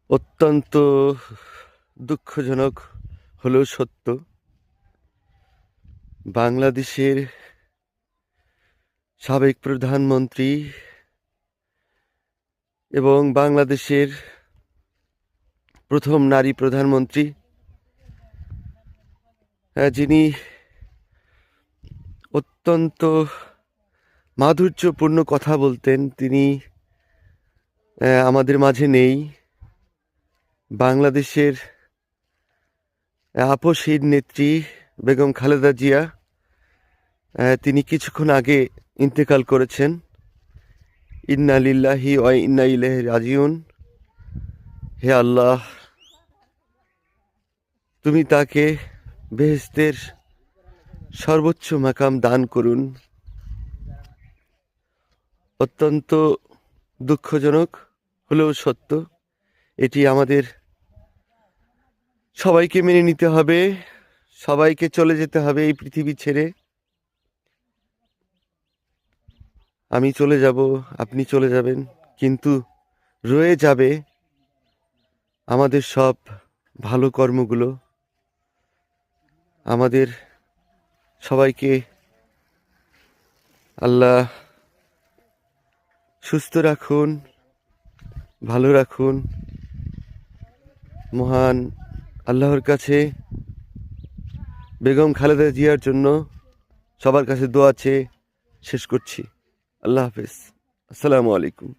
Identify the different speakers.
Speaker 1: অত্যন্ত দুঃখজনক হলেও সত্য, বাংলাদেশের সাবেক প্রধানমন্ত্রী এবং বাংলাদেশের প্রথম নারী প্রধানমন্ত্রী, যিনি অত্যন্ত মাধুর্যপূর্ণ কথা বলতেন, তিনি আমাদের মাঝে নেই। বাংলাদেশের আপসহীন নেত্রী বেগম খালেদা জিয়া, তিনি কিছুক্ষণ আগে ইন্তেকাল করেছেন। ইন্না লিল্লাহি ওয়া ইন্না ইলাইহি রাজিউন। হে আল্লাহ, তুমি তাকে বেহেশতের সর্বোচ্চ মাকাম দান করুন। অত্যন্ত দুঃখজনক হলেও সত্য, এটি আমাদের সবাইকে মেনে নিতে হবে, সবাইকে চলে যেতে হবে এই পৃথিবী ছেড়ে। আমি চলে যাব, আপনি চলে যাবেন, কিন্তু রয়ে যাবে আমাদের সব ভালো কর্মগুলো। আমাদের সবাইকে আল্লাহ সুস্থ রাখুন, ভালো রাখুন। মহান আল্লাহর কাছে বেগম খালেদা জিয়ার জন্য সবার কাছে দোয়া চেয়ে শেষ করছি। আল্লাহ হাফেজ। আসসালামু আলাইকুম।